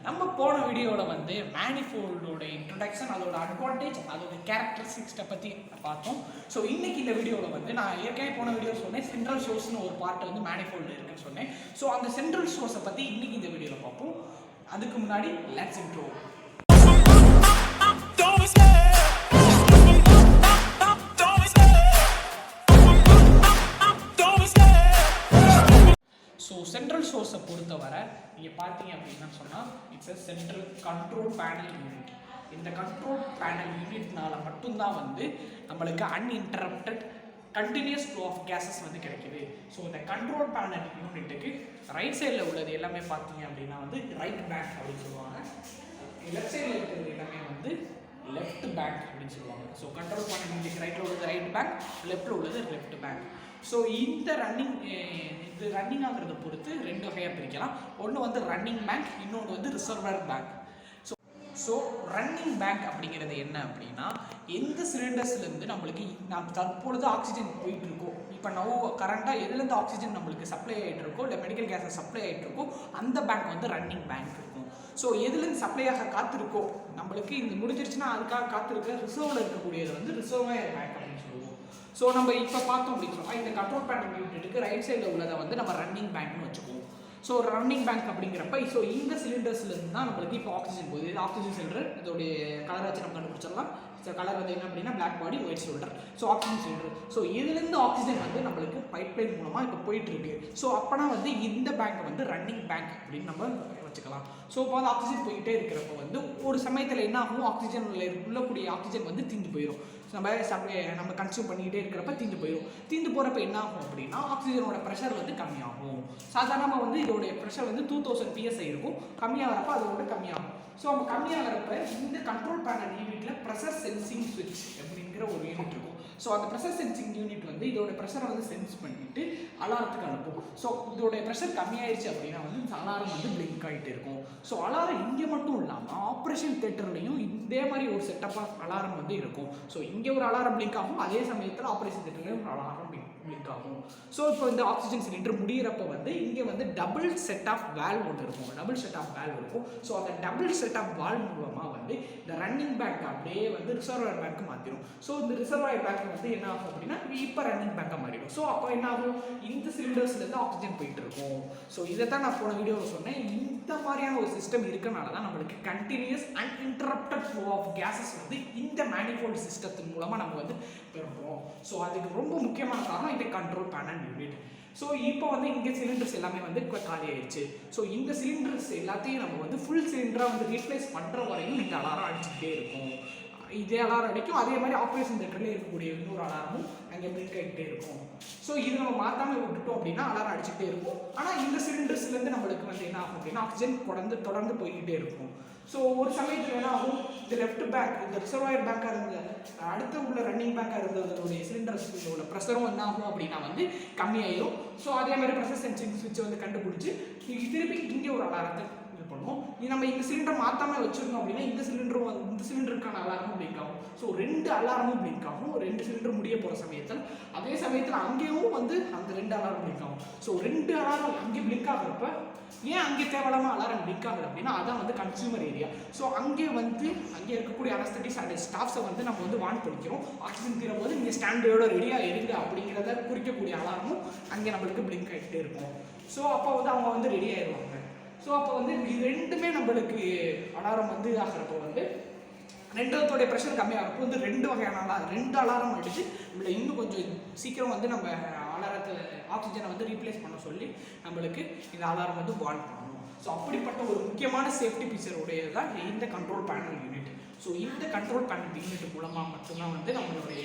நம்ம போன வீடியோவில் வந்து மேனிஃபோல்டோட இன்ட்ரடக்ஷன், அதோட அட்வான்டேஜ், அதோட கேரக்டரிஸ்டிக்ஸை பற்றி பார்த்தோம். ஸோ இன்னைக்கு இந்த வீடியோவில் வந்து நான் ஏற்கனவே போன வீடியோ சொன்னேன், சென்ட்ரல் சோர்ஸ்னு ஒரு பார்ட் வந்து மேனிஃபோல்டு இருக்குன்னு சொன்னேன். ஸோ அந்த சென்ட்ரல் சோர்ஸை பற்றி இன்னைக்கு இந்த வீடியோவில் பார்ப்போம். அதுக்கு முன்னாடி லெட்ஸ் இன்ட்ரோ. ஸோ சென்ட்ரல் சோர்ஸை பொறுத்தவரை நீங்கள் பார்த்தீங்க அப்படின்னா சொன்னால் it's a central control panel unit. இந்த கண்ட்ரோல் பேனல் யூனிட்னால மட்டும்தான் வந்து நம்மளுக்கு uninterrupted continuous flow of gases வந்து கிடைக்குது. ஸோ இந்த கண்ட்ரோல் பேனல் யூனிட்டுக்கு ரைட் சைடில் உள்ளது எல்லாமே பார்த்தீங்க அப்படின்னா வந்து ரைட் பேங்க் அப்படின்னு சொல்லுவாங்க. லெஃப்ட் சைடில் இருக்கிறது எல்லாமே வந்து லெஃப்ட் பேங்க் அப்படின்னு சொல்லுவாங்க. ஸோ கண்ட்ரோல் பேனல் யூனிட் ரைட்டில் உள்ளது ரைட் பேங்க், லெஃப்ட்டில் உள்ளது லெஃப்ட் பேங்க். ஸோ இந்த ரன்னிங் ஆகிறத பொறுத்து ரெண்டு வகையாக பிரிக்கலாம். ஒன்று வந்து ரன்னிங் பேங்க், இன்னொன்று வந்து receiver bank. So running bank அப்படிங்கிறது என்ன அப்படின்னா, எந்த சிலிண்டர்ஸ்லேருந்து நம்மளுக்கு தற்பொழுது ஆக்சிஜன் போயிட்டு இருக்கோ, இப்போ கரண்ட்டாக எதுலேருந்து ஆக்சிஜன் நம்மளுக்கு சப்ளை ஆகிட்டு இருக்கோ, இல்லை மெடிக்கல் கேஸை சப்ளை ஆகிட்டு இருக்கோ, அந்த பேங்க் வந்து ரன்னிங் பேங்க் இருக்கும். ஸோ எதுலேருந்து சப்ளையாக காத்திருக்கோ, நம்மளுக்கு இந்த முடிஞ்சிருச்சுன்னா அதுக்காக காத்திருக்க ரிசர்வில் இருக்கக்கூடியது வந்து ரிசர்வாயர் பேங்க் அப்படின்னு சொல்லுவோம். ஸோ நம்ம இப்போ பார்த்தோம் அப்படின்னு சொன்னால் இந்த கண்ட்ரோல் பேனல் யூனிட்டுக்கு ரைட் சைடில் உள்ளதை வந்து நம்ம ரன்னிங் பேங்க்னு வச்சுக்குவோம். ஸோ ரன்னிங் பேங்க் அப்படிங்கிறப்ப ஸோ இந்த சிலிண்டர்ஸ்லேருந்து தான் நம்மளுக்கு இப்போ ஆக்சிஜன் போகுது. இது ஆக்சிஜன் சிலிண்டர், இதோடைய கலரை வச்சு நம்ம கண்டுபிடிச்சிடலாம். ஸோ கலர் வந்து என்ன அப்படின்னா black body white cylinder. So oxygen cylinder. So இதுலேருந்து ஆக்சிஜன் வந்து நம்மளுக்கு பைப்லைன் மூலமாக இப்போ போயிட்டு இருக்கு. ஸோ அப்போனா வந்து இந்த பேங்க் வந்து ரன்னிங் பேங்க் அப்படின்னு நம்ம வச்சுக்கலாம். ஸோ இப்போ வந்து ஆக்சிஜன் போயிட்டே இருக்கிறப்ப வந்து ஒரு சமயத்தில் என்ன ஆகும், ஆக்சிஜனில் உள்ளக்கூடிய ஆக்சிஜன் வந்து தீர்ந்து போயிடும். நம்ம கன்சியூம் பண்ணிக்கிட்டே இருக்கிறப்ப தீர்ந்து போயிடும். தீர்ந்து போகிறப்ப என்ன ஆகும் அப்படின்னா ஆக்சிஜனோட ப்ரெஷர் வந்து கம்மியாகும். சாதாரணமாக வந்து இதோடைய ப்ரெஷர் வந்து 2000 PSI இருக்கும். கம்மியாகிறப்ப அதோட கம்மியாகும். ஸோ நம்ம கம்மியாகிறப்ப இந்த கண்ட்ரோல் பேனல் யூனிட்டில் ப்ரெஷர் சென்சிங் ஸ்விட்ச் அப்படிங்கிற ஒரு யூனிட் இருக்கும். ஸோ அந்த ப்ரெஷர் சென்சிங் யூனிட் வந்து இதோட ப்ரெஷரை வந்து சென்ஸ் பண்ணிட்டு அலாரத்துக்கு அனுப்பும். ஸோ இதோடைய ப்ரெஷர் கம்மியாயிடுச்சு அப்படின்னா வந்து அலாரம் வந்து பிளிங்க் ஆகிட்டு இருக்கும். ஸோ அலாரம் இங்கே மட்டும் இல்லாமல் ஆப்ரேஷன் தியேட்டர்லையும் இதே மாதிரி ஒரு செட்டப் ஆஃப் அலாரம் வந்து இருக்கும். ஸோ இங்கே ஒரு அலாரம் பிளிங்க் ஆகும், அதே சமயத்தில் ஆப்ரேஷன் தியேட்டர்லையும் ஒரு அலாரம் பிளிங்க் ஆகும். ஸோ இப்போ இந்த ஆக்சிஜன் சிலிண்டர் முடிகிறப்ப வந்து இங்கே வந்து டபுள் செட் ஆஃப் வேல்வ் ஒன்று இருக்கும். டபுள் செட் ஆஃப் வேல்வ் இருக்கும். ஸோ அந்த டபுள் செட் ஆஃப் வால்வ் மூலமாக வந்து இந்த ரன்னிங் பேங்க் அப்படியே வந்து ரிசர்வாயர் பேங்க் மாற்றிடும். ஸோ இந்த ரிசர்வாயர் பேங்க் வந்து என்ன ஆகும் அப்படின்னா இப்போ ரன்னிங் பேங்காக மாறிடும். ஸோ அப்போ என்ன ஆகும், இந்த சிலிண்டர்ஸ்லேருந்து ஆக்சிஜன் போயிட்டு இருக்கும். ஸோ இதை தான் நான் போன வீடியோவில் சொன்னேன். இந்த மாதிரியான ஒரு சிஸ்டம் இருக்கனால தான் நம்மளுக்கு continuous uninterrupted flow of gases வந்து இந்த மேனிஃபோல்டு சிஸ்டத்தின் மூலமாக நம்ம வந்து பெறுறோம். ஸோ அதுக்கு ரொம்ப முக்கியமான காரணம் இந்த கண்ட்ரோல் பேனல் யூனிட். ஸோ இப்போ வந்து இங்கே சிலிண்டர்ஸ் எல்லாமே வந்து காலி ஆயிடுச்சு. ஸோ இந்த சிலிண்டர்ஸ் எல்லாத்தையும் நம்ம வந்து ஃபுல் சிலிண்டராக வந்து ரீப்ளேஸ் பண்ணுற வரையும் இந்த அலாரம் அடிச்சுக்கிட்டே இருக்கும். இதே அலாரம் அடிக்கும். அதே மாதிரி ஆப்ரேஷன் தியேட்டரில் இருக்கக்கூடிய இன்னொரு அலாரமும் அங்கே பிளிங்க் ஆகிட்டே இருக்கும். ஸோ இது நம்ம மாற்றாமல் விட்டுட்டோம் அப்படின்னா அலாரம் அடிச்சுக்கிட்டே இருக்கும். ஆனால் இந்த சிலிண்டர்ஸ்லேருந்து நம்மளுக்கு வந்து என்ன ஆகும் அப்படின்னா ஆக்சிஜன் தொடர்ந்து போய்கிட்டே இருக்கும். ஸோ ஒரு சமயத்தில் என்ன ஆகும், இந்த லெஃப்ட் பேங்க், இந்த ரிசர்வாயர் பேங்காக இருந்த அடுத்த உள்ள ரன்னிங் பேங்காக இருந்ததோடைய சிலிண்டர்ஸ் உள்ள ப்ரெஷரும் என்ன ஆகும் அப்படின்னா வந்து கம்மியாயிடும். ஸோ அதே மாதிரி ப்ரெஷர் சென்சிங் ஸ்விட்சை வந்து கண்டுபிடிச்சி திருப்பி இங்கே ஒரு அலாரத்தை பண்ணுவோம். இது நம்ம இந்த சிலிண்டர் மாற்றாமல் வச்சுருந்தோம் அப்படின்னா இந்த சிலிண்டருக்கான அலாரமும் பிளிங்க் ஆகும். ஸோ 2 அலாரமும் பிளிங்க் ஆகும். 2 சிலிண்டர் முடிய போகிற சமயத்தில் அதே சமயத்தில் அங்கேயும் வந்து அந்த 2 அலாரம் பிளிங்க் ஆகும். ஸோ 2 அலாரம் அங்கே பிளிங்க் ஆகிறப்ப ஏன் அங்கே தேவையில்லாமல் அலாரம் பிளிங்க் ஆகுது அப்படின்னா அதான் வந்து கன்சியூமர் ஏரியா. ஸோ அங்கே இருக்கக்கூடிய அனஸ்தட்டிக்ஸ் அண்ட் ஸ்டாஃப்ஸை வந்து நம்ம வந்து வார்ன் பண்ணிக்கிறோம். ஆக்சிஜன் தீரும் போது இங்கே ஸ்டாண்டர்டோட ரெடியாக இருங்க அப்படிங்கிறத குறிக்கக்கூடிய அலாரமும் அங்கே நம்மளுக்கு பிளிங்க் ஆகிட்டே இருக்கும். ஸோ அப்போ வந்து அவங்க வந்து ரெடி ஆயிடுவாங்க. ஸோ அப்போ வந்து இது ரெண்டுமே நம்மளுக்கு அலாரம் வந்து ஆகிறப்போ வந்து ரெண்டத்தோடைய ப்ரெஷர் கம்மியாகிறப்போ வந்து 2 வகையான 2 அலாரம் அடிச்சு நம்மளை இன்னும் கொஞ்சம் சீக்கிரம் வந்து நம்ம அலாரத்தை ஆக்சிஜனை வந்து ரீப்ளேஸ் பண்ண சொல்லி நம்மளுக்கு இந்த அலாரம் வந்து வார்ன் பண்ணணும். ஸோ அப்படிப்பட்ட ஒரு முக்கியமான சேஃப்டி ஃபீச்சர் உடையது தான் இந்த கண்ட்ரோல் பேனல் யூனிட். ஸோ இந்த கண்ட்ரோல் பேனல் யூனிட் மூலமாக மட்டும்தான் வந்து நம்மளுடைய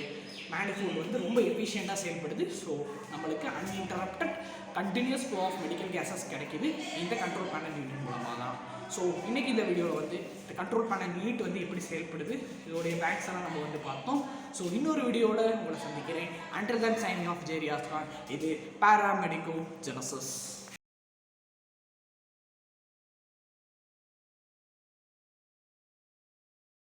மேனிஃபோல்டு வந்து ரொம்ப எஃபிஷியண்ட்டாக செயல்படுது. ஸோ நம்மளுக்கு uninterrupted continuous flow of medical gases கிடைக்குது இந்த கண்ட்ரோல் பேனல் யூனிட் மூலமாக தான். ஸோ இன்றைக்கி இந்த வீடியோவில் வந்து இந்த கண்ட்ரோல் பேனல் யூனிட் வந்து எப்படி செயல்படுது, இதோடைய பேக்ஸ் எல்லாம் நம்ம வந்து பார்த்தோம். ஸோ இன்னொரு வீடியோவில் உங்களை சந்திக்கிறேன். Until then signing off Jerias Khan. இது பாராமெடிகோஜெனிசிஸ்.